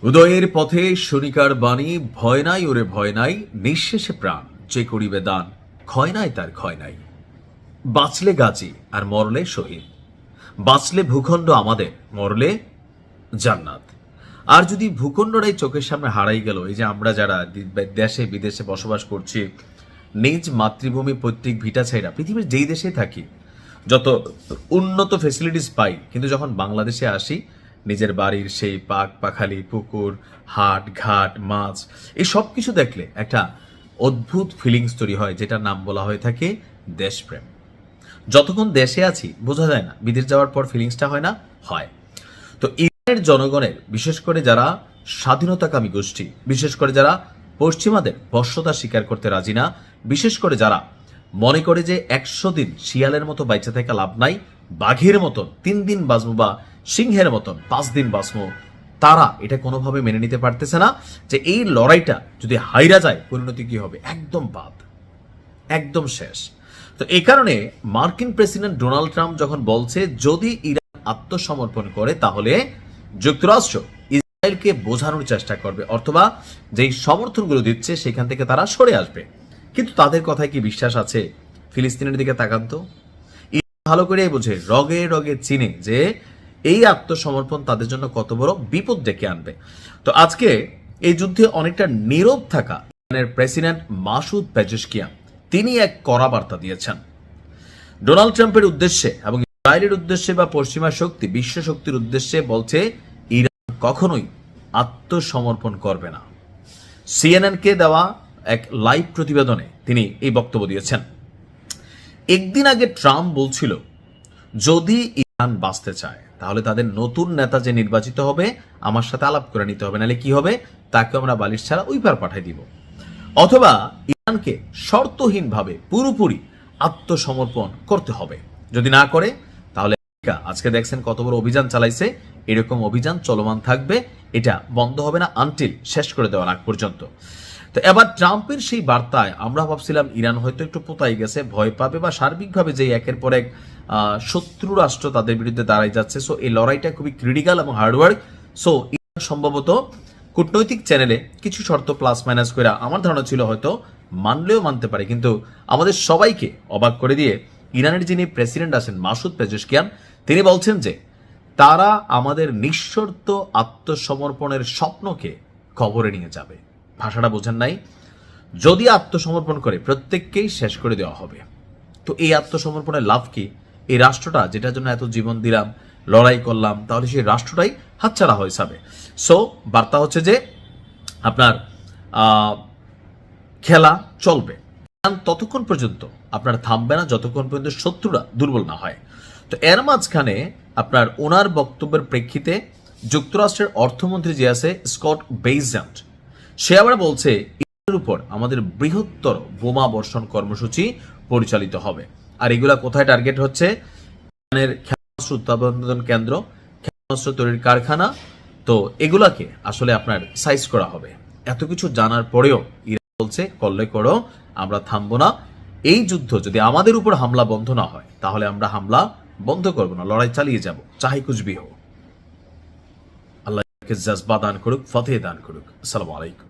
উদয়ের পথে শনিকার বাণী, ভয় নাই ওরে ভয় নাই, নিঃশেষে প্রাণ যে করিবে দান, ক্ষয় নাই তার ক্ষয় নাই। বাঁচলে গাজী আর মরলে শহীদ, বাঁচলে ভূখণ্ড আমাদের, মরলে জান্নাত। আর যদি ভূখণ্ডটাই চোখের সামনে হারাই গেল, এই যে আমরা যারা দেশে বিদেশে বসবাস করছি, নিজ মাতৃভূমি পৈতৃক ভিটা ছাইরা পৃথিবীর যেই দেশে থাকি, যত উন্নত ফেসিলিটিস পাই, কিন্তু যখন বাংলাদেশে আসি, নিজের বাড়ির সেই পাক পাখালি, পুকুর, হাট ঘাট, মাছ, এই সব কিছু দেখলে একটা অদ্ভুত ফিলিংস তৈরি হয়, যেটার নাম বলা হয়ে থাকে দেশপ্রেম। যতক্ষণ দেশে আছি বোঝা যায় না, বিদেশ যাওয়ার পর ফিলিংসটা হয় না, হয়। তো ইরানের জনগণের, বিশেষ করে যারা স্বাধীনতাকামী গোষ্ঠী, বিশেষ করে যারা পশ্চিমাদের বশ্যতা স্বীকার করতে রাজি না, বিশেষ করে যারা মনে করে যে 100 দিন শিয়ালের মতো বাইচে থাকা লাভ নাই, বাঘের মতন 3 দিন বাঁচবো বা সিংহের মতন 5 দিন বাঁচবো, তারা এটা কোনোভাবে মেনে নিতে পারতেছে না যে এই লড়াইটা যদি হাইরা যায় পরিণতি কি হবে, একদম বাদ, একদম শেষ। তো এই কারণে মার্কিন প্রেসিডেন্ট ডোনাল্ড ট্রাম্প যখন বলছে যদি ইরান আত্মসমর্পণ করে তাহলে যুক্তরাষ্ট্র ইসরায়েলকে বোঝানোর চেষ্টা করবে, অথবা যেই সমর্থনগুলো দিচ্ছে সেখান থেকে তারা সরে আসবে। কিন্তু তাদের কথায় কি বিশ্বাস আছে? ফিলিস্তিনের দিকে তাকান তো, ভালো করে বোঝে, রগে রগে চিনে যে এই আত্মসমর্পণ তাদের জন্য কত বড় বিপদ ডেকে আনবে। তো আজকে এই যুদ্ধে অনেকটা নীরব থাকা ইরানের প্রেসিডেন্ট মাসুদ পেজেশকিয়ান, তিনি এক কড়া বার্তা দিয়েছেন ডোনাল্ড ট্রাম্পের উদ্দেশ্যে এবং ইসরায়েলের উদ্দেশ্যে বা পশ্চিমা শক্তি, বিশ্ব শক্তির উদ্দেশ্যে। বলছে ইরান কখনোই আত্মসমর্পণ করবে না। সিএনএনকে দেওয়া এক লাইভ প্রতিবেদনে তিনি এই বক্তব্য দিয়েছেন। একদিন আগে ট্রাম্প বলছিল যদি ইরান বাঁচতে চায় তাহলে তাদের নতুন নেতা যে নির্বাচিত হবে আমার সাথে আলাপ করে নিতে হবে, নাহলে কি হবে, তাকে আমরা বালিশ ছাড়া ওই পার পাঠাই দিব, অথবা ইরানকে শর্তহীনভাবে পুরোপুরি আত্মসমর্পণ করতে হবে। যদি না করে তাহলে আজকে দেখছেন কত বড় অভিযান চালাইছে, এরকম অভিযান চলমান থাকবে, এটা বন্ধ হবে না আনটিল শেষ করে দেওয়ার আগ পর্যন্ত। তো এবার ট্রাম্পের সেই বার্তায় আমরা ভাবছিলাম ইরান হয়তো একটু পোতাই গেছে, ভয় পাবে, বা সার্বিকভাবে যে একের পর এক শত্রু রাষ্ট্র তাদের বিরুদ্ধে দাঁড়াই যাচ্ছে, সো এই লড়াইটা খুবই ক্রিটিক্যাল এবং হার্ডওয়ার্ক। সো ইরান সম্ভবত কূটনৈতিক চ্যানেলে কিছু শর্ত প্লাস মাইনাস করে, আমার ধারণা ছিল হয়তো মানলেও মানতে পারে, কিন্তু আমাদের সবাইকে অবাক করে দিয়ে ইরানের যিনি প্রেসিডেন্ট আছেন মাসুদ পেজেশকিয়ান, তিনি বলছেন যে তারা আমাদের নিঃশর্ত আত্মসমর্পণের স্বপ্নকে কবরে নিয়ে যাবে। ভাষাটা বোঝেন নাই? যদি আত্মসমর্পণ করে প্রত্যেককেই শেষ করে দেওয়া হবে। তো এই আত্মসমর্পণের লাভ কি? এই রাষ্ট্রটা যেটার জন্য এত জীবন দিলাম, লড়াই করলাম, তাহলে সেই রাষ্ট্রটাই হাতছাড়া হয়ে যাবে। সো বার্তা হচ্ছে যে আপনার খেলা চলবে ততক্ষণ পর্যন্ত, আপনার থামবে না যতক্ষণ পর্যন্ত শত্রুরা দুর্বল না হয়। তো এর মাঝখানে আপনার ওনার বক্তব্যের প্রেক্ষিতে যুক্তরাষ্ট্রের অর্থমন্ত্রী যে আছে স্কট বেইজেন্ট, সে আবার বলছে ইরানের উপর আমাদের বৃহত্তর বোমা বর্ষণ কর্মসূচি পরিচালিত হবে। আর এগুলা কোথায় টার্গেট হচ্ছে? ইরানের ক্ষেপণাস্ত্র উৎপাদন কেন্দ্র, ক্ষেপণাস্ত্র তৈরির কারখানা। তো এগুলাকে আসলে আপনার সাইজ করা হবে। এত কিছু জানার পরেও ইরান বলছে করলে করো, আমরা থামবো না। এই যুদ্ধ যদি আমাদের উপর হামলা বন্ধ না হয় তাহলে আমরা হামলা বন্ধ করবো না, লড়াই চালিয়ে যাব, চাহে কুছ ভি হো। আল্লাহ জজবা দান করুক, ফতেহ দান করুক। আসসালামু আলাইকুম।